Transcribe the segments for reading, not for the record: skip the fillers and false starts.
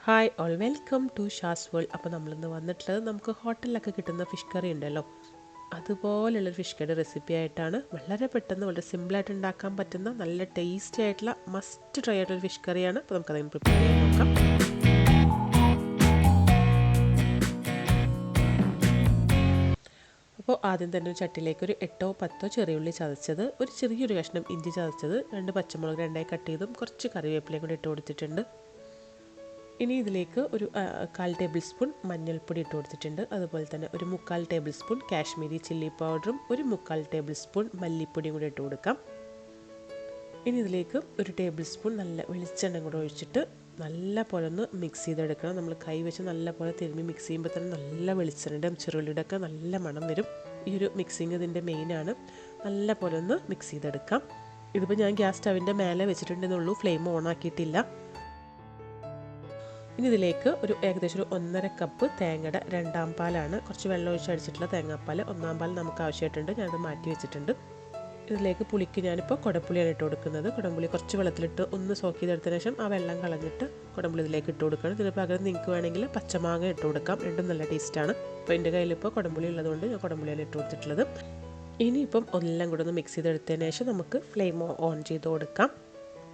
Hi all welcome to ഷാസ് world. അപ്പോൾ നമ്മളിന്ന് വന്നിട്ടുള്ളത് നമുക്ക് ഹോട്ടലിലൊക്കെ കിട്ടുന്ന ഫിഷ് കറി ഉണ്ടല്ലോ, അതുപോലുള്ളൊരു ഫിഷ് കറി റെസിപ്പി ആയിട്ടാണ്. വളരെ പെട്ടെന്ന് വളരെ സിമ്പിളായിട്ട് ഉണ്ടാക്കാൻ പറ്റുന്ന നല്ല ടേസ്റ്റി ആയിട്ടുള്ള മസ്റ്റ് ട്രൈ ആയിട്ടുള്ള ഫിഷ് കറിയാണ്. അപ്പോൾ നമുക്കതിന് പ്രിപ്പയർ ചെയ്യാൻ നോക്കാം. അപ്പോൾ ആദ്യം തന്നെ ഒരു ചട്ടിയിലേക്ക് ഒരു 8-10 ചെറിയുള്ളി ചതച്ചത്, ഒരു ചെറിയൊരു കഷ്ണം ഇഞ്ചി ചതച്ചത്, 2 പച്ചമുളക് രണ്ടായി കട്ട് ചെയ്തും കുറച്ച് കറിവേപ്പിലയും കൂടി ഇട്ട് കൊടുത്തിട്ടുണ്ട്. ഇനി ഇതിലേക്ക് ഒരു 1/4 ടേബിൾ സ്പൂൺ മഞ്ഞൾപ്പൊടി ഇട്ട് കൊടുത്തിട്ടുണ്ട്. അതുപോലെ തന്നെ ഒരു 3/4 ടേബിൾ സ്പൂൺ കാശ്മീരി ചില്ലി പൗഡറും ഒരു 3/4 ടേബിൾ സ്പൂൺ മല്ലിപ്പൊടിയും കൂടി ഇട്ട് കൊടുക്കാം. ഇനി ഇതിലേക്ക് ഒരു ടേബിൾ സ്പൂൺ നല്ല വെളിച്ചെണ്ണ കൂടെ ഒഴിച്ചിട്ട് നല്ല പോലെ ഒന്ന് മിക്സ് ചെയ്തെടുക്കണം. നമ്മൾ കൈ വെച്ച് നല്ല പോലെ തിരുമ്മി മിക്സ് ചെയ്യുമ്പോൾ തന്നെ നല്ല വെളിച്ചെണ്ണയുടെ ചെറുള്ളിയുടെ ഒക്കെ നല്ല മണം വരും. ഈ ഒരു മിക്സിങ് ഇതിൻ്റെ മെയിനാണ്. നല്ല പോലെ ഒന്ന് മിക്സ് ചെയ്തെടുക്കാം. ഇതിപ്പോൾ ഞാൻ ഗ്യാസ് സ്റ്റവിൻ്റെ മേലെ വെച്ചിട്ടുണ്ടെന്നുള്ളൂ, ഫ്ലെയിം ഓൺ ആക്കിയിട്ടില്ല. ഇനി ഇതിലേക്ക് ഏകദേശം ഒരു 1.5 കപ്പ് തേങ്ങയുടെ 2-ാം പാലാണ്, കുറച്ച് വെള്ളം ഒഴിച്ച് അടിച്ചിട്ടുള്ള തേങ്ങാപ്പാൽ. 1-ാം പാൽ നമുക്ക് ആവശ്യമായിട്ടുണ്ട്, ഞാനത് മാറ്റി വെച്ചിട്ടുണ്ട്. ഇതിലേക്ക് പുളിക്ക് ഞാനിപ്പോൾ കുടംപുളിയാണ് ഇട്ട് കൊടുക്കുന്നത്. കുടംപുളി കുറച്ച് വെള്ളത്തിലിട്ട് ഒന്ന് സോക്ക് ചെയ്തെടുത്തതിന് ശേഷം ആ വെള്ളം കളഞ്ഞിട്ട് കുടംപുളി ഇതിലേക്ക് ഇട്ട് കൊടുക്കണം. ഇതിന് പകരം നിങ്ങൾക്ക് വേണമെങ്കിൽ പച്ചമാങ്ങ ഇട്ട് കൊടുക്കാം, രണ്ടും നല്ല ടേസ്റ്റാണ്. അപ്പോൾ എൻ്റെ കയ്യിലിപ്പോൾ കുടംപുളി ഉള്ളതുകൊണ്ട് ഞാൻ കുടംപുളിയാണ് ഇട്ട് കൊടുത്തിട്ടുള്ളത്. ഇനിയിപ്പം എല്ലാം കൂടെ ഒന്ന് മിക്സ് ചെയ്തെടുത്തതിന് ശേഷം നമുക്ക് ഫ്ലെയിം ഓൺ ചെയ്ത് കൊടുക്കാം.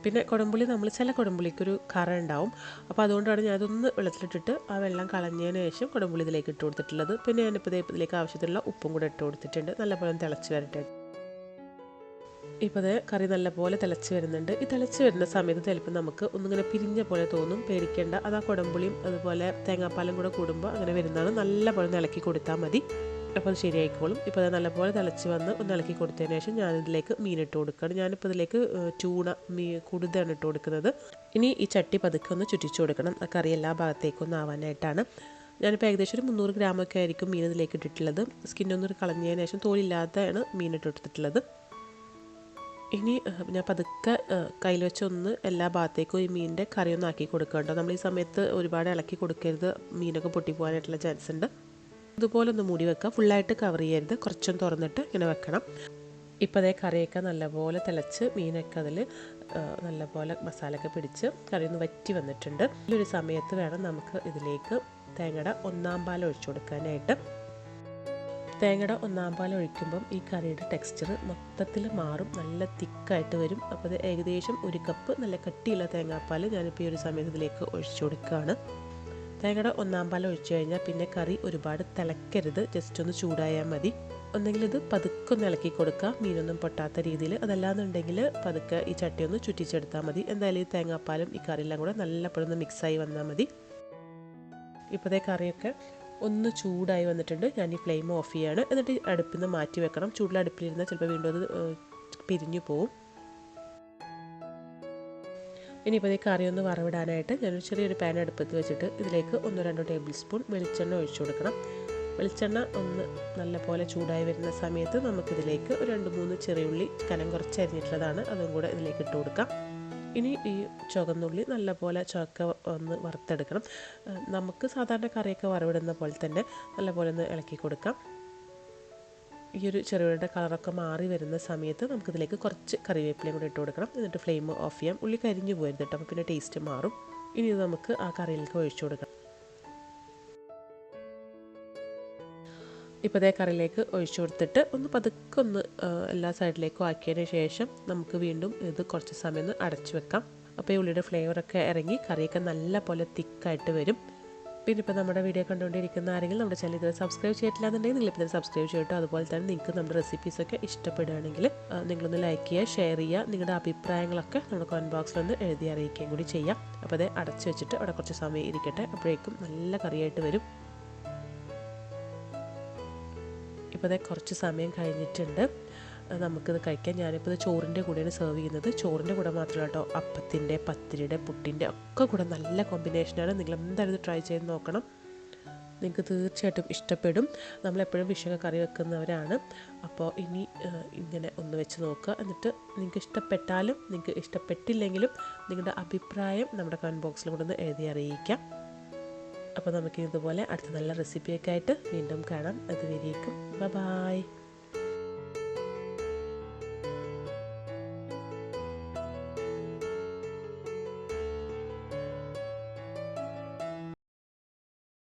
പിന്നെ കുടംപുളി ചില കുടംപുളിക്കൊരു കറ ഉണ്ടാവും, അപ്പോൾ അതുകൊണ്ടാണ് ഞാനതൊന്ന് വെള്ളത്തിലിട്ടിട്ട് ആ വെള്ളം കളഞ്ഞതിന് ശേഷം കുടംപുളി ഇതിലേക്ക് ഇട്ട് കൊടുത്തിട്ടുള്ളത്. പിന്നെ ഞാനിപ്പോൾ ഇതിലേക്ക് ആവശ്യത്തിലുള്ള ഉപ്പും കൂടെ ഇട്ട് കൊടുത്തിട്ടുണ്ട്. നല്ലപോലെ തിളച്ച് വരട്ടെ. ഇപ്പോൾ അത് കറി നല്ലപോലെ തിളച്ച് വരുന്നുണ്ട്. ഈ തിളച്ച് വരുന്ന സമയത്ത് ചിലപ്പോൾ നമുക്ക് ഒന്നിങ്ങനെ പിരിഞ്ഞ പോലെ തോന്നും, പേടിക്കേണ്ട. അത് ആ കുടംപുളിയും അതുപോലെ തേങ്ങാപ്പാലും കൂടെ കൂടുമ്പോൾ അങ്ങനെ വരുന്നതാണ്. നല്ലപോലെ ഇളക്കി കൊടുത്താൽ മതി, അപ്പോൾ അത് ശരിയായിക്കോളും. ഇപ്പോൾ അത് നല്ലപോലെ തിളച്ച് വന്ന് ഒന്ന് ഇളക്കി കൊടുത്തതിന് ശേഷം ഞാനിതിലേക്ക് മീനിട്ട് കൊടുക്കുകയാണ്. ഞാനിപ്പോൾ ഇതിലേക്ക് ചൂണ കൂടുതലാണ് ഇട്ട് കൊടുക്കുന്നത്. ഇനി ഈ ചട്ടി പതുക്കെ ഒന്ന് ചുറ്റിച്ചു കൊടുക്കണം, ആ കറി എല്ലാ ഭാഗത്തേക്കൊന്നും ആവാനായിട്ടാണ്. ഞാനിപ്പോൾ ഏകദേശം ഒരു 300 ഗ്രാമൊക്കെ ആയിരിക്കും മീൻ ഇതിലേക്ക് ഇട്ടിട്ടുള്ളത്. സ്കിന്നൊന്നും കളഞ്ഞതിന് ശേഷം തോലില്ലാതെയാണ് മീൻ ഇട്ടെടുത്തിട്ടുള്ളത്. ഇനി ഞാൻ പതുക്കെ കയ്യിൽ വെച്ചൊന്ന് എല്ലാ ഭാഗത്തേക്കും ഈ മീനിൻ്റെ കറിയൊന്നും ആക്കി കൊടുക്കുക. നമ്മൾ ഈ സമയത്ത് ഒരുപാട് ഇളക്കി കൊടുക്കരുത്, മീനൊക്കെ പൊട്ടിപ്പോകാനായിട്ടുള്ള ചാൻസ് ഉണ്ട്. ഇതുപോലെ ഒന്ന് മൂടി വെക്കുക, ഫുള്ളായിട്ട് കവർ ചെയ്യരുത്, കുറച്ചൊന്ന് തുറന്നിട്ട് ഇങ്ങനെ വെക്കണം. ഇപ്പോൾ അതേ കറിയൊക്കെ നല്ലപോലെ തിളച്ച് മീനൊക്കെ അതിൽ നല്ലപോലെ മസാലയൊക്കെ പിടിച്ച് കറി ഒന്ന് വറ്റി വന്നിട്ടുണ്ട്. ഈ ഒരു സമയത്ത് വേണം നമുക്ക് ഇതിലേക്ക് തേങ്ങയുടെ 1-ാം പാൽ ഒഴിച്ചു കൊടുക്കാനായിട്ട്. തേങ്ങയുടെ 1-ാം പാൽ ഒഴിക്കുമ്പം ഈ കറിയുടെ ടെക്സ്ചർ മൊത്തത്തിൽ മാറും, നല്ല തിക്കായിട്ട് വരും. അപ്പോൾ അത് ഏകദേശം 1 കപ്പ് നല്ല കട്ടിയുള്ള തേങ്ങാപ്പാൽ ഞാനിപ്പോൾ ഈ ഒരു സമയത്ത് ഇതിലേക്ക് ഒഴിച്ചു കൊടുക്കുകയാണ്. തേങ്ങയുടെ 1-ാം പാൽ ഒഴിച്ചു കഴിഞ്ഞാൽ പിന്നെ കറി ഒരുപാട് തിളക്കരുത്, ജസ്റ്റ് ഒന്ന് ചൂടായാൽ മതി. ഒന്നെങ്കിൽ ഇത് പതുക്കെ ഒന്ന് ഇളക്കി കൊടുക്കുക, മീനൊന്നും പൊട്ടാത്ത രീതിയിൽ. അതല്ലാന്നുണ്ടെങ്കിൽ പതുക്കെ ഈ ചട്ടി ഒന്ന് ചുറ്റിച്ചെടുത്താൽ മതി. എന്തായാലും ഈ തേങ്ങാപ്പാലും ഈ കറിയെല്ലാം കൂടെ നല്ലപ്പോഴൊന്ന് മിക്സായി വന്നാൽ മതി. ഇപ്പോഴത്തെ കറിയൊക്കെ ഒന്ന് ചൂടായി വന്നിട്ടുണ്ട്. ഞാൻ ഈ ഫ്ലെയിം ഓഫ് ചെയ്യാണ്, എന്നിട്ട് അടുപ്പിൽ നിന്ന് മാറ്റി വെക്കണം. ചൂടുള്ള അടുപ്പിലിരുന്നാൽ ചിലപ്പോൾ വീണ്ടും അത് പിരിഞ്ഞു പോവും. ഇനിയിപ്പോൾ ഈ കറി ഒന്ന് വറവിടാനായിട്ട് ഞാനൊരു ചെറിയൊരു പാൻ അടുപ്പത്ത് വെച്ചിട്ട് ഇതിലേക്ക് 1-2 ടേബിൾ സ്പൂൺ വെളിച്ചെണ്ണ ഒഴിച്ചു കൊടുക്കണം. വെളിച്ചെണ്ണ ഒന്ന് നല്ലപോലെ ചൂടായി വരുന്ന സമയത്ത് നമുക്കിതിലേക്ക് ഒരു 2-3 ചെറിയുള്ളി കനം കുറച്ച് അരിഞ്ഞിട്ടുള്ളതാണ്, അതും കൂടെ ഇതിലേക്ക് ഇട്ട് കൊടുക്കാം. ഇനി ഈ ചുവന്നുള്ളി നല്ലപോലെ ഒന്ന് വറുത്തെടുക്കണം. നമുക്ക് സാധാരണ കറിയൊക്കെ വറവിടുന്ന പോലെ തന്നെ നല്ലപോലെ ഒന്ന് ഇളക്കി കൊടുക്കാം. ഈ ഒരു ചെറുള്ളിയുടെ കളറൊക്കെ മാറി വരുന്ന സമയത്ത് നമുക്കിതിലേക്ക് കുറച്ച് കറിവേപ്പിലയും കൂടി ഇട്ട് കൊടുക്കണം. എന്നിട്ട് ഫ്ലെയിം ഓഫ് ചെയ്യാം. ഉള്ളി കരിഞ്ഞു പോരുത് കേട്ടോ, അപ്പോൾ പിന്നെ ടേസ്റ്റ് മാറും. ഇനി ഇത് നമുക്ക് ആ കറിയിലേക്ക് ഒഴിച്ചു കൊടുക്കാം. ഇപ്പോൾ അതേ കറിയിലേക്ക് ഒഴിച്ചു കൊടുത്തിട്ട് ഒന്ന് പതുക്കെ ഒന്ന് എല്ലാ സൈഡിലേക്കും ആക്കിയതിന് ശേഷം നമുക്ക് വീണ്ടും ഇത് കുറച്ച് സമയം ഒന്ന് അടച്ചു വെക്കാം. അപ്പോൾ ഈ ഉള്ളിയുടെ ഫ്ലേവറൊക്കെ ഇറങ്ങി കറിയൊക്കെ നല്ല പോലെ തിക്കായിട്ട് വരും. പിന്നെ ഇപ്പോൾ നമ്മുടെ വീഡിയോ കണ്ടുകൊണ്ടിരിക്കുന്ന ആരെങ്കിലും നമ്മുടെ ചാനൽ ഇതുവരെ സബ്സ്ക്രൈബ് ചെയ്തിട്ടില്ല എന്നുണ്ടെങ്കിൽ നിങ്ങളിപ്പോൾ ഇത് സബ്സ്ക്രൈബ് ചെയ്തിട്ടോ. അതുപോലെ തന്നെ നിങ്ങൾക്ക് നമ്മുടെ റെസിപ്പീസൊക്കെ ഇഷ്ടപ്പെടുകയാണെങ്കിൽ നിങ്ങളൊന്ന് ലൈക്ക് ചെയ്യുക, ഷെയർ ചെയ്യുക. നിങ്ങളുടെ അഭിപ്രായങ്ങളൊക്കെ നമ്മുടെ കമൻറ്റ് ബോക്സിൽ ഒന്ന് എഴുതി അറിയിക്കുകയും കൂടി ചെയ്യാം. അപ്പോൾ അത് അടച്ചു വെച്ചിട്ട് അവിടെ കുറച്ച് സമയം ഇരിക്കട്ടെ, അപ്പോഴേക്കും നല്ല കറിയായിട്ട് വരും. ഇപ്പോൾ അത് കുറച്ച് സമയം കഴിഞ്ഞിട്ടുണ്ട്, നമുക്കിത് കഴിക്കാം. ഞാനിപ്പോൾ ഇത് ചോറിൻ്റെ കൂടെയാണ് സെർവ് ചെയ്യുന്നത്. ചോറിൻ്റെ കൂടെ മാത്രമല്ല കേട്ടോ, അപ്പത്തിൻ്റെ, പത്തിരിയുടെ, പുട്ടിൻ്റെ ഒക്കെ കൂടെ നല്ല കോമ്പിനേഷനാണ്. നിങ്ങൾ എന്തായാലും ഇത് ട്രൈ ചെയ്ത് നോക്കണം, നിങ്ങൾക്ക് തീർച്ചയായിട്ടും ഇഷ്ടപ്പെടും. നമ്മളെപ്പോഴും ഫിഷൊക്കെ കറി വെക്കുന്നവരാണ്. അപ്പോൾ ഇനി ഇങ്ങനെ ഒന്ന് വെച്ച് നോക്കുക. എന്നിട്ട് നിങ്ങൾക്ക് ഇഷ്ടപ്പെട്ടാലും നിങ്ങൾക്ക് ഇഷ്ടപ്പെട്ടില്ലെങ്കിലും നിങ്ങളുടെ അഭിപ്രായം നമ്മുടെ കമൻറ്റ് ബോക്സിൽ കൂടെ ഒന്ന് എഴുതി അറിയിക്കാം. അപ്പോൾ നമുക്ക് ഇതുപോലെ അടുത്ത നല്ല റെസിപ്പിയൊക്കെ ആയിട്ട് വീണ്ടും കാണാം. അതുവരേക്കും ബൈ.